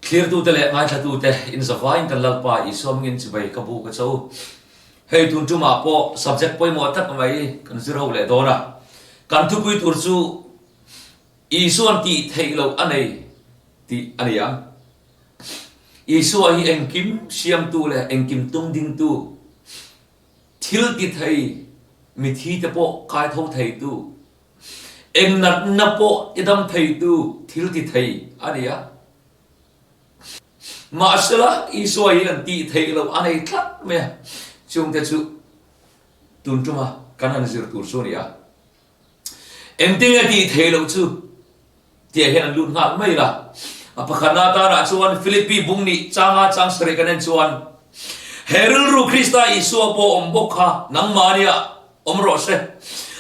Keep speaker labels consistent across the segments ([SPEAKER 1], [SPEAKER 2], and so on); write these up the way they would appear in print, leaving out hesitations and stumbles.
[SPEAKER 1] clear tu te le ngai tha tu te in zawai kan lalpa isom ngin chibai ka bu ka chau hei tun tu ma po subject poi mo tak mai kan zero le dona kan tu pui tur chu Isuan Tihtheihloh A Nei ti ania Isuan hi engkim siam tu le engkim tung ding tu Thiltihtheihna mi thi te po kai tho thei tu eng nat na po idam thei tu Thiltihtheihna ania ma sala Isuan Tihtheihloh A Nei thlat me chung te chu tun tuma kan an zir tur so nia em tinga Tihtheihloh chu tia hen lun ngal mai la apakhana ta ra chuan Philippi bungni changa chang sre kanen chuan herul ru Krista Isu po ombokha nang mania omro se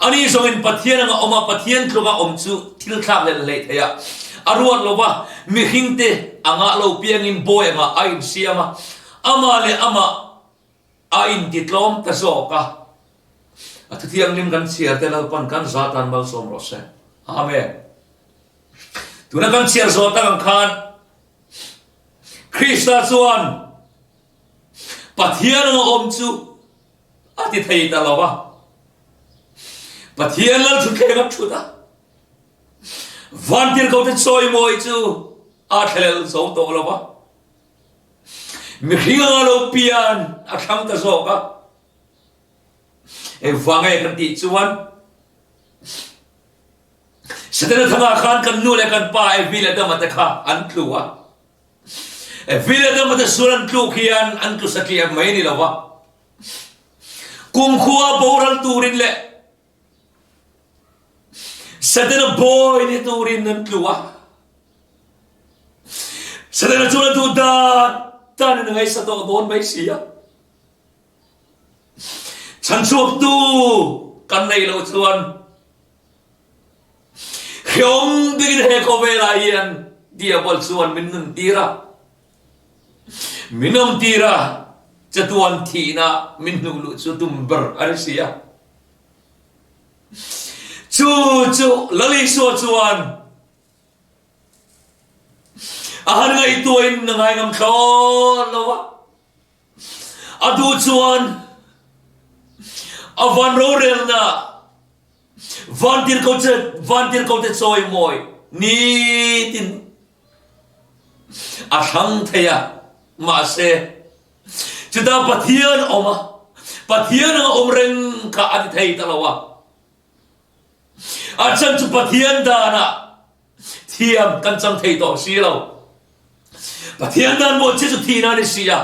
[SPEAKER 1] ani zongin pathian nga oma pathian tluga omchu thilthak le le theya aruan lowa mi hingte anga lo piangin boy nga ain siama ama le ama ain titlom ta soka athiang lim kan siar te lo pan kan zatan mal somro se amen tuna kan siar zota kan khan Krista chuan pathian nga omchu ati thei ta lowa pathian lal thu khega thuda vantir ko te choi moi chu a thlel zo to lowa mi khinga lo pian a thang ta zo ka e wangai kan ti chuan sadena thanga khan kan nu le kan pa e vile da mata kha an tluwa e vile da mata suran tlu khian an tu sakia mai ni lowa kum khuwa boral turin le sadena boy ni turin nan tluwa sadena chula tu da tan ngai sa to don mai sia chan chuak tu kan nei lo chuan khiom begin he ko vela hian dia bol chuan min nun tira minom tira chatuan thina min nu lu chu tum ber arsia chu lali so chuan ahan ngai tuin ngai ngam thon lowa adu chuan avan rorel na vantir ko te choi moi ni tin a thang theya ma se chuta pathian oma pathian om reng ka ati thei talawa a chan chu pathian dana thiam kan chang thei to si lo pathian dan mo chu thina ni sia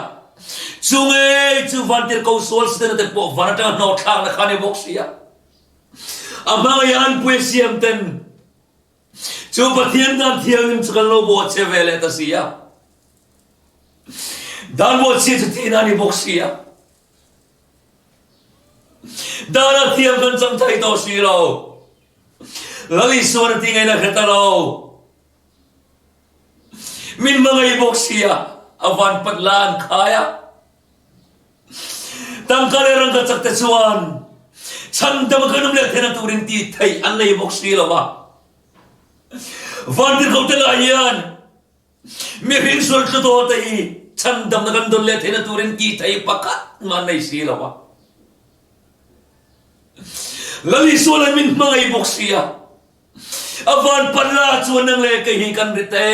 [SPEAKER 1] chunge chu vantir ko sol sten te po vanata no thang na khane bok sia amang yan puesiam ten chu pathian dan thiam chkan lo bo che vele ta sia dan bo chi chu thina ni bok sia dana thiam kan chang thei to si lo lali suan tingai na khata lo min mangai bok sia avan patlan khaya tangkale rang ka chak te chuan chandam kanum le thena turin ti thei an nei bok si lawa vandir ko te la yan mi rin sol to te hi chandam na kan dol le thena turin ti thei pakat man nei si lawa lali solan min mangai bok sia avan panla chuan nang le ke hi kan rite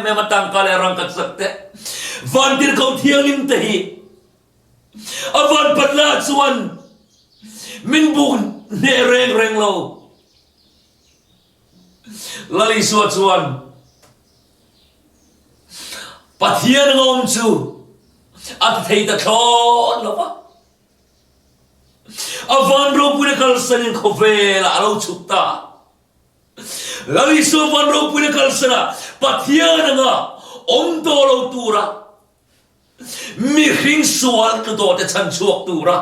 [SPEAKER 1] me matang kale rang ka chak te vandir ko thiangin te hi avan patla chuan min bun ne reng lo lali so chuan pathian ngom chu at thei ta thon lo avan ro pune kal sanin khovela alo chutta lali so van ro pune kal sana pathian nga om to lo tura mi hring sual to do te chan chuak tura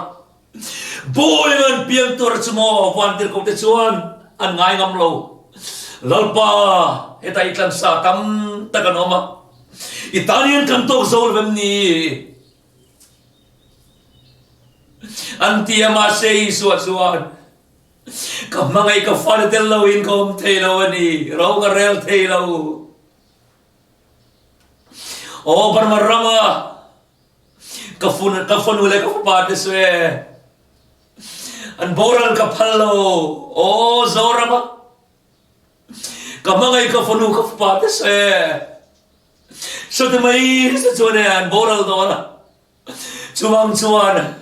[SPEAKER 1] boy man piang tur chumo vantir ko te chuan an ngai ngam lo lalpa heta itlan sa tam takanoma italian kan to zol vem ni Thiam sei suan kamangai ka far tel lo in kom thei lo ani ro ga rel thei lo O barmarama kafun ule kapate swe an boral kapalo o zorama kamangai kafunu kapate swe so te mai sa chone an boral dona chuang chuan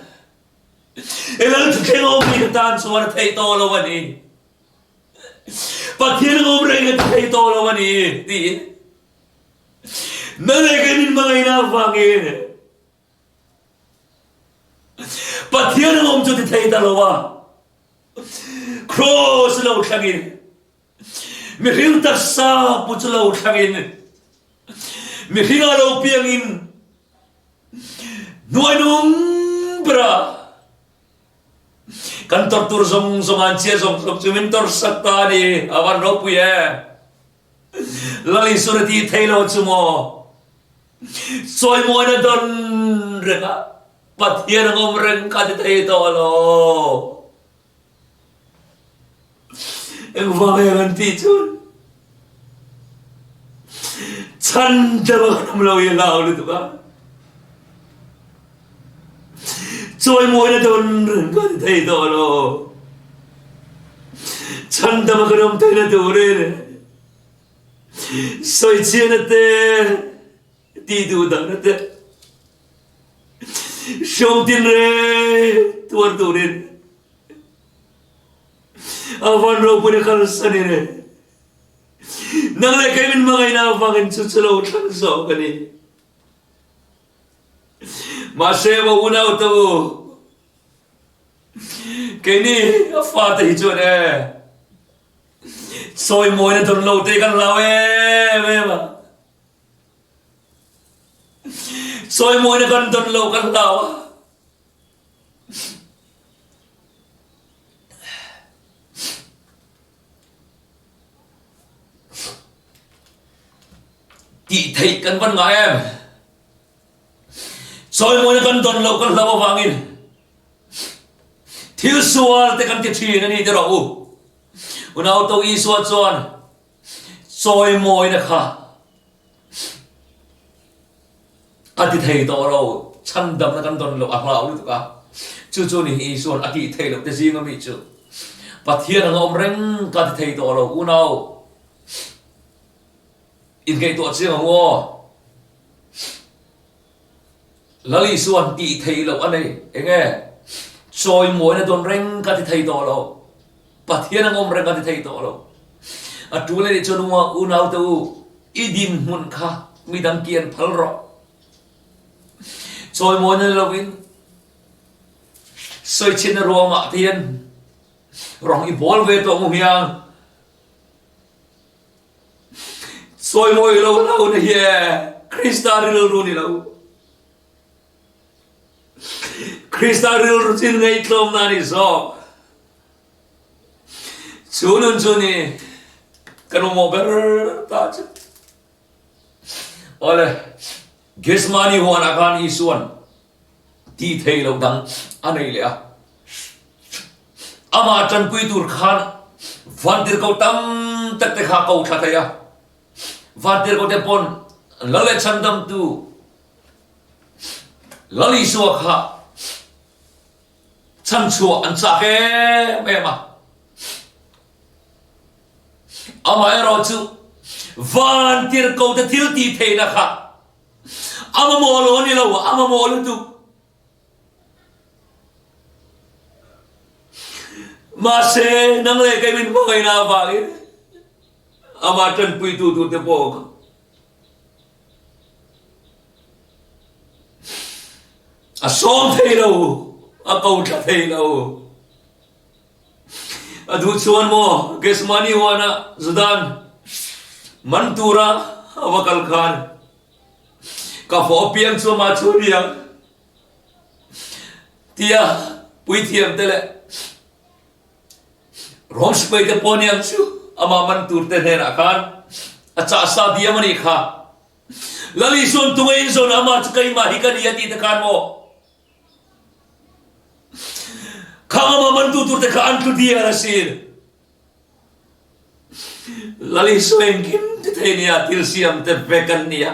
[SPEAKER 1] elal thukeng om ni tan chuan thei to lo wani pathian om reng thei to lo wani ti naleganin mga inafangin pathian om chu ti thei talowa cross lo thangin mi ring ta sa pu chu lo thangin mi ring lo piangin nuai nung bra kan tortur zong an chia zong chumin tor sakta ni awan ro pu ye lali surati thailo chumo soi moi na don renga pathian ngom reng ka ti thei to lo eng wang yang ti chun chan da ba nam lo ye lao lu tu ba soi moi na don reng ka ti thei to lo chan da ba nam thei na tu re soi chia na te ti du da na te shom tin re tuar tu re awan ro pu ne kal sani re nang le kai min magai na wangin chu chalo thang so ka ni ma se ba una tu ke ni fa te hi chu ne soi moi na don lo te kan lao me ma soi moi na kan don lo kan lao ti thei kan van nga em soi moi na kan don lo kan lao wangin thil sual te kan ti thi na ni de ro unau to Isuan chuan soi moi na kha ati thei to ro chan dam na kan don lo a hlau lu ka chu ni Isuan ati thei lo te jing mi chu pathian ngom reng ka ti thei to ro unau in kai to chiang ngo lali Isuan ti thei lo a nei enge soi moi na don reng ka ti thei to lo pathian ngom reng ka ti thei to lo atule ni chonwa unau to idin mun kha midam kian phal ro soi moi na lovin soi chin ro ma thian rong i bol ve to mu hiang soi moi lo na ye krista ru ni lo krista ru chin ngai tlom na ni so chunun chuni kanu mo ber ta chu ole Gethsemane Huanah kan Isuan Tihtheihloh dang anei le a ama chan pui tur khan vantir ko tam tak te kha ko tha ya vantir ko te pon lale chandam tu lali suwa kha chan chua an cha ke me ma ama ero chu vantir ko te Thiltihtheihna kha ama mo lo ni lo ama mo lo tu ma se nang le kai min mai na va ni ama tan pui tu te po a som thei lo a kau tha thei lo a du chuan mo Gethsemane Huanah Zudan mantura awakal khan ka fo piang chu ma chu riang tia pui thiam te le rom spai te poniam chu ama man tur te ne ra khan acha sa dia mani kha lali son tu ngai zon ama chu kai ma hi kan yati te khan mo kha ama man tu tur te khan tu dia rasil lali soeng kim te thei nia til siam te vekan nia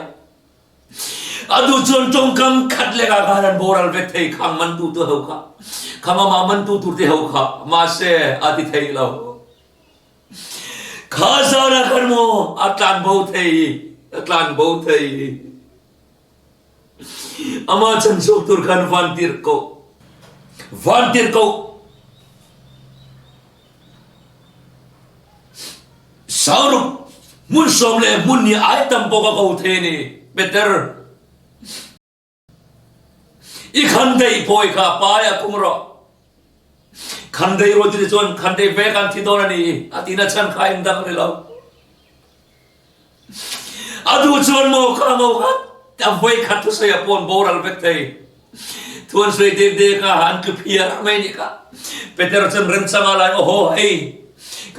[SPEAKER 1] adu chon chong kam khat le ga garan boral ve thei khang man tu tu ho kha khama ma man tu tu te ho kha ma se ati thei lo kha sa ra kan mo atlan bo thei ama chan sok tur kan van tir ko sauruk mun som le mun ni ai tam bo ka ko the ni better I khandei poi kha pa ya kumro khandei ro ti chon khandei ve kan thi dona ni atina chan kha im dang le lo adu chon mo kha ta voi khat tu se pon boral vek thei tuan sui de ka an ku phia mai ni ka better chan rem changa lai ho ei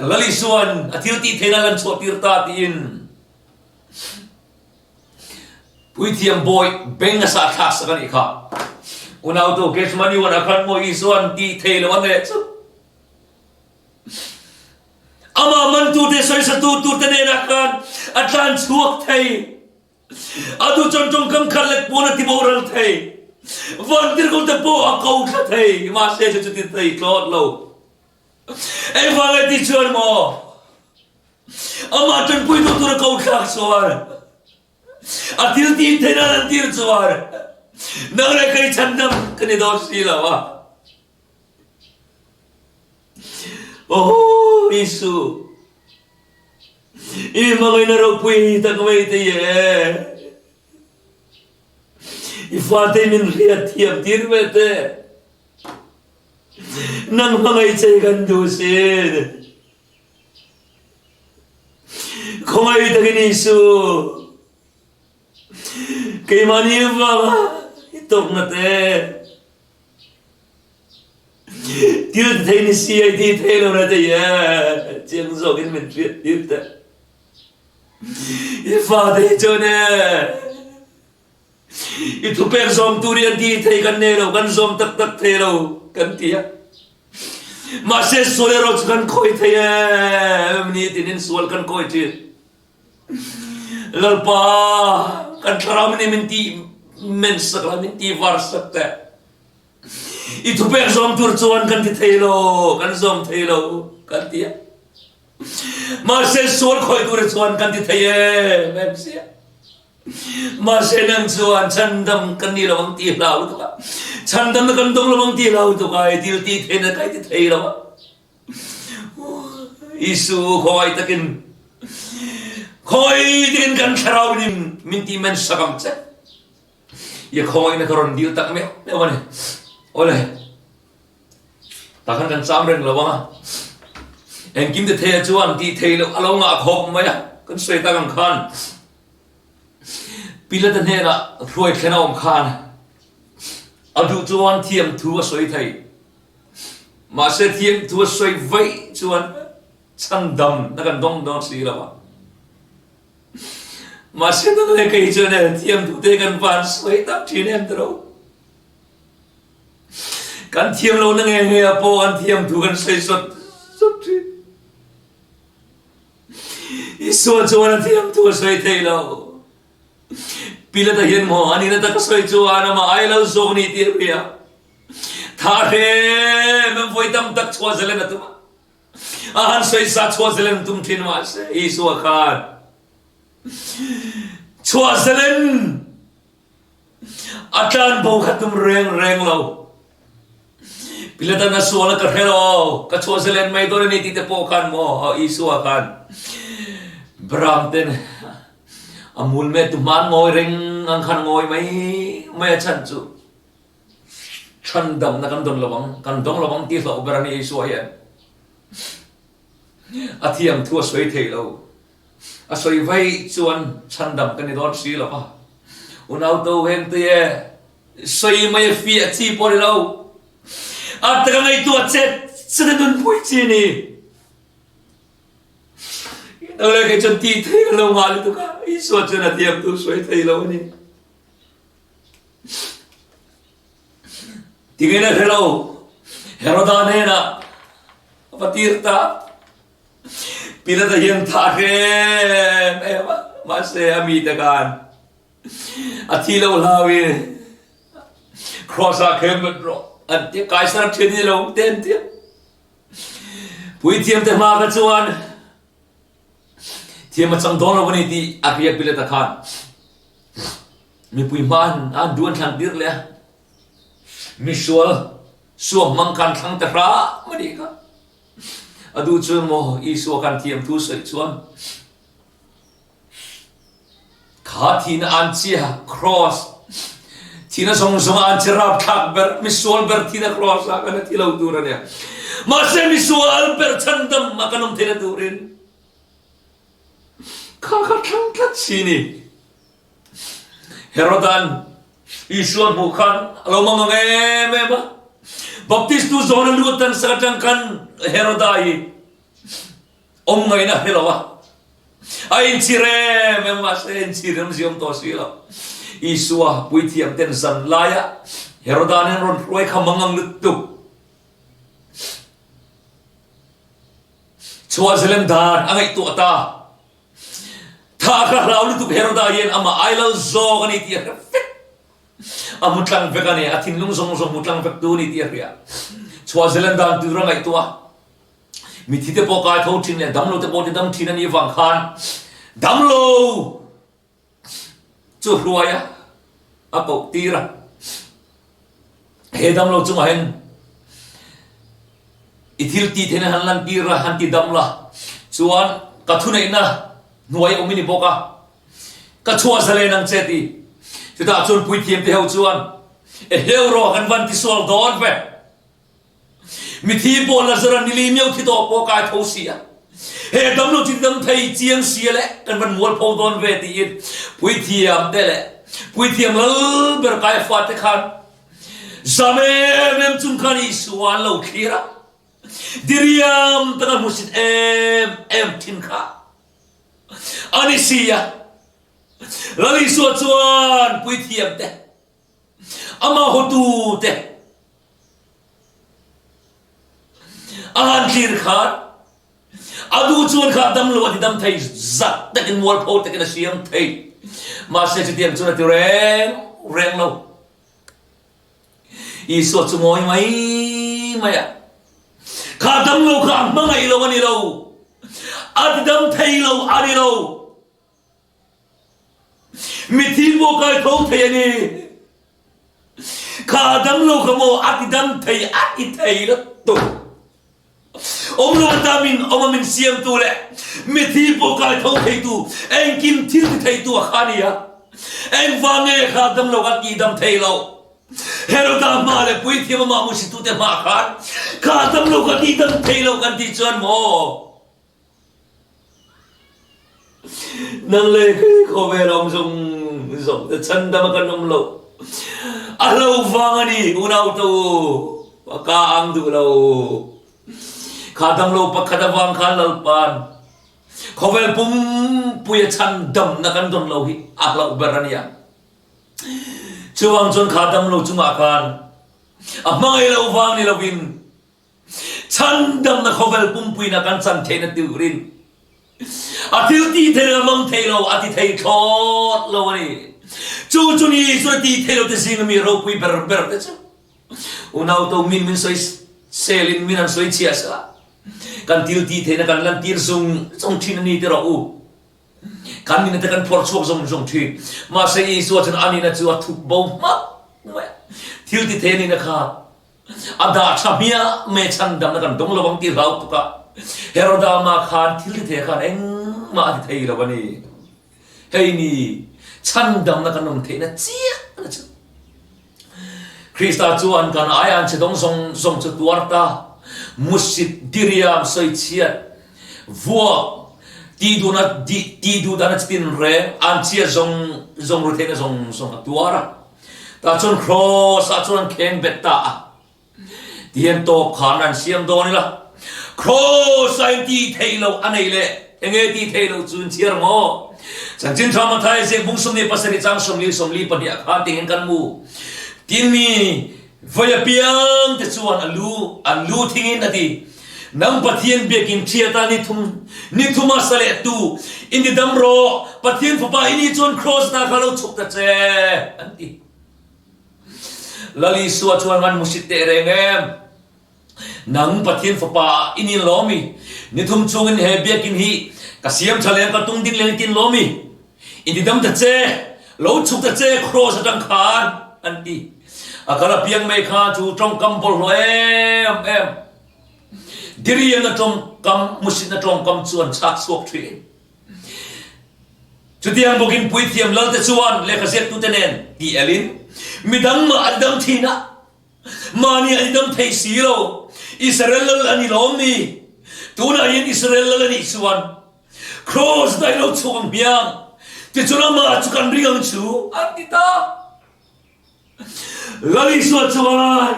[SPEAKER 1] kalali suan Thiltihtheihna lan so tirta tin pui Thiam boy benga sa thas kan ikha unau to Gethsemane wan akhan mo Isuan Tihtheihloh A Nei chu ama man tu de soi sa tu te ne na kan atlan chuak thei adu chon chong kam khalek pona ti boral thei van tir ko te po akau kha thei ma se chu ti thei klot lo ei vale ti chon mo ama chon pui to tur kau kha swar atil ti thena nan tir swar nang le kai chandam kani do si la wa oh Isu I magai na ro pui ta ko te ye I fate min ria Thiam tir mete nang magai chai gan do sin khomai ta ni Isu kay mani va itok na te Thiltihtheihna si ai Tihtheihloh na te ye chiang zo in min triet te I fa te chone I thu pek zom turian Tihthei kan ne lo kan zom tak the lo kan tia ma se sole ro kan khoi the ye ni tin in sol kan khoi chi lalpa kan tharam ni min ti men sakla min ti var sakte I thu pek zom tur chuan kan ti thei lo kan zom thei lo kan tia ma se sol khoi tur chuan kan ti thei ye mem sia ma se nang chuan chandam kan ni lo ang ti lau tu ka chandam kan dong lo ang ti lau tu ka Thiltihtheihna kai ti thei lo Isu khoi takin khoi din kan tharau ni min ti men sakam che ye khoi na karon dil tak me wane ole takhan kan sam reng lo wa en kim de the chuan Tihtheihloh alonga khop ma ya kan sei ta kan khan Pilata ne na roi khena om khan adu chuan Thiam thu a soi thei ma se Thiam thu a soi vai chuan chandam na kan dong dong si la wa ma se na le kai chuan Thiam thu te kan pan soi tak thin em tro kan Thiam lo na nge po an Thiam thu kan sei sot thin Isuan chuan Thiam thu a soi thei lo Pilata hian mo ani na ta soi chuan ma ai lo zong ni ti ria thar he mem voi tam tak chua zelen atuma ahan soi sa chua zelen tum thin ma se Isu khan chua zelen atlan bo khatum reng lo Pilata na suala ka hero ka chua zelen mai dore ni ti te po khan mo Isu khan bramten amul me tu man ngoi reng ang khan ngoi mai chan chu chandam na kan dong lawang ti lo berani Isu ya Thiam thu soi thei lo a soi vai chuan chandam kan ni don si lo pa unau to hen te soi mai fi a chi por lo at ka ngai tu chet sedun pui chi ni Ole ke chon Tihtheihloh ngal tu ka Isu chon Thiam tu soi thei lo ni tingena hello Heroda ne na patirta Pilata hian thar he ma se ami ta kan ทีเราลาวิครอสเข้มมันรออันที่กายสารเชื่อที่เราเต้นเทียมปุยเทียมแต่มากันชวนเทียมมาจังโดนเราวันนี้ที่อาเกียปิเลตะคานมีปุยมันอันดวนทางดิร์เลยมีชัวมังกันทางตะระไม่ดีครับอดูชวนโมอีสัวกันเทียมทุสชวนขาทีนอันเชียครอสทีน่าส่งอันเชรับทักเบอร์มิสวลเบอร์ทีน่าครอสกันที่เราดูระเนี่ยมาเซมิสวลเบอร์ชันดมมากันนมทีน่าดูรินข้าทั้งทัดชีนี่เฮโรดันอิสวานบุคันเรามองเงี้ยไหมบ้าบัพติสตูโซนลูตันสักจังกันเฮโรดายอมไงนะเฮโรวะไอ้ชิเร่แม่มาเซนชิเร่มซิอมตัวสิละอิสวาปุยเทียมเต้นสันลายะเฮโรดาเนี่ยรอนรวยขมังงังลุตุชัวเซเลนดานอังไอตัวตาถ้าข้าเราลุตุเฮโรดาเย็นอามาไอเลโซกันอีเทียอามุตลังเวกันเนี่ยอาทินลุงส่งมุตลังเวกดูนี่เทียเรียชัวเซเลนดานตัวรังไอตัวมีที่เตปอกายเขาทิ้งเนี่ยดัมโลเตปอกที่ดัมทิ้งนี่ฟังขันดัมโลจู่รวยอะอาปกตีระเฮดัมโลจู่มาเห็นอิทิลตีเทนหันลันตีระหันตีดัมละส่วนกัทุนเองนะหน่วยอมินิปอกะกัชัวเซเลนังเจตีที่ตาชวนปุยเทียมเที่ยวส่วนเฮลโรกันวันที่สวลดอนเวมิทีโบลาซารันนิลิมิโอที่ตัวปอกายทอสีเฮดัมโลจิตดัมไทยเจียงเสียแหละกันวันมัวพอดอนเวทีอินปุยเทียมเดละปุยเทียมลเบอร์กายฟาตขันซาเมมจุนขันอิสวานเลวคีระดิริยามตั้งมุสิตเอ็มทินข้าอันนี้เสียลลิสวดชวนปุยเทียมเดอามาฮดูเดอาหารคลีร์ขาดอาดูชวนขาดดัมโลที่ดัมไทยจัดแต่กินวัวโพแต่กินเสียมไทยมาเสียจุดเดียมชวนที่แรงเราอีสวดสมอยไหมอะขาดดัมโลขาดมังไงเราวันนี้เราอาดิดัมไทยเราอันนี้เรามิทีโบกายท้องไทยนี่ขาดดัมโลขโมอาดิดัมไทยอาดิไทยละตัวอมโลตามินอมมินเสียมตัวแหละมิทีโบกายท้องไทยตัวเอ็งกินทิลไทยตัวขานี่อะเอ็งฟังเองขาดดัมโลกัดกีดัมไทยเราเฮโรดามาเลยปุยเทียมมามุสิตุเตมาขาดดัมโลกัดกีดัมไทยเรากันที่ชวนโมนั่งเลยเขาเวลาส่งแต่ฉันดำกันนมโลอาเราฟังอันนี้อุณาตัวปากอังดูเราข้าดำโลปักข้าดฟังข้าลลปันเขาเวลปุ่มปุยฉันดำนักกันดมโลหิอาเราเบรนียช่วงจนข้าดำโลจุมากันไม่เราฟังนี่เราวินฉันดำนักเขาเวลปุ่มปุยนักกันฉันเทนติวรินอาทิตย์ที่เธอมองเธอเราอาทิตย์เธอทอดเราวันนี้จู่ๆนี่สุดที่เธอเราจะสิ่งมีเราคุยเบอร์เด็ดจ้ะอุณาตัวมินสวยเซลินมินันสวยเชียสละกันทิลที่เธอนักกันลันทีร์ส่งที่นี่เธอเรากันมินนักกันพอร์ชวกส่งที่มาเสียส่วนฉันอันนี้นะจู่ทุบบ่มมาทิลที่เธอนี่นะครับอาดาชามียเมชันดำนักกันดงระวังที่เราตุกะเฮโรดามาขานทิลที่เธอขานเอ็งมาที่เธอเราวันนี้เฮ้ยนี่ฉันดำนักกันนมเทนะเจี๊ยนะจ๊ะคริสต์จวนกันอายันเชดงส่งจุดวัตตามุสิดดิริยามสอยเชียดวัวตีดูนัดตินเรอันเชียส่งรุเทนะส่งตัวระตาจนครอสจนเข่งเบตตาที่เห็นตบขานันเสียงโดนี่ละครอสไอ้ที่เทโลอันไหนเละเองที่เทโลจุนเชียร์โม่ฉันจึงทำมาไทยเสียบุ้งสมนีปัสนิจังสมลีปะเนี่ยข้าติงกันมูทีนี้ไฟเปียงแต่ส่วนอันลูทิ้งอินนาที นำปะเทียนเบียกินเชียตานิทุมาสเลตูอินดิดัมโรปะเทียนฝาอินี่จวนครอสตาคาโลชุกตะเจอันที่ลลิสวชวนมันมุสิเตเรงเอมนังปะเทียนฝาอินี่ล้อมีนิทุมชงอินเฮเบียกินฮีกะเสียมทะเลกะตุงดินเลงกินล้อมีอินดิดัมตะเจโลชุกตะเจครอสตังคานอันที่อากาลเพียงไม่ขาจูจงกำบอลเอ็มดิริยนจงกำมุสินจงกำส่วนชักสวกทรีจุดที่ยังบอกินปุยเทียมลัลเตชวนเลขเสกตุเตเนนดีเอลินมิดังมาอันดังทีนะมานี่อันดังไทยสีโลอิสราเอลอันนี้ล้อมนี่ตัวนั้นยังอิสราเอลอันนี้ส่วนครอสได้เราชมเพียงที่จุลมาจุกันเรียงชูอันที่ตาลลิสวชวน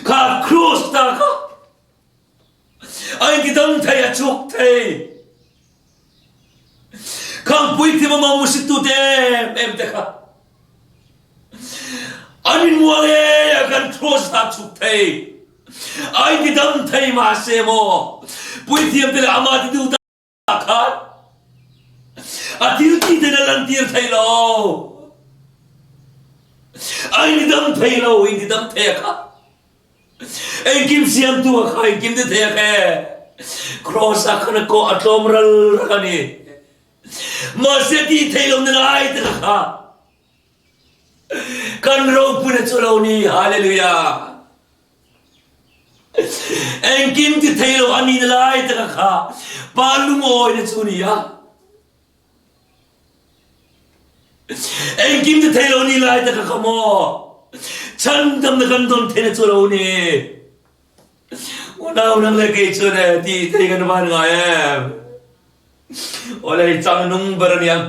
[SPEAKER 1] ข้าครอสตาข้าอันที่ดังไทยจุกไทยข้างปุยที่มามุสิตุเดมเอ็มเด็กข้าอันนี้มัวเลยกันครอสตาจุกไทยอันที่ดังไทยมาเซโมปุยที่เป็นอามาติดูตาข้าอาทิตย์ที่เดินลันทีร์ไทยโลอันนี้ดังไทยโลอันนี้ดังไทยข้าเอ็งกิมเสียมตัวข้าเอ็งกิมเดทแค่ครอสข้านักโกอัตโลมรัลกันนี่มาเสียที่ไทยเราเนี่ยไอ้ตระข้ากันเราพูดจุลานี่ฮาเลลูยาเอ็งกิมที่ไทยเราอันนี้เนี่ยไอ้ตระข้าปาลุงโอยเนี่ยจุนี่ยาเอ็งกิมที่ไทยเรานี่ไอ้ตระข้าโมฉันทำในกันตอนเทนจุลานี่วันนั้นเลยกิจเนี่ยที่ไทยกันบ้านไงoleh cang nung berniang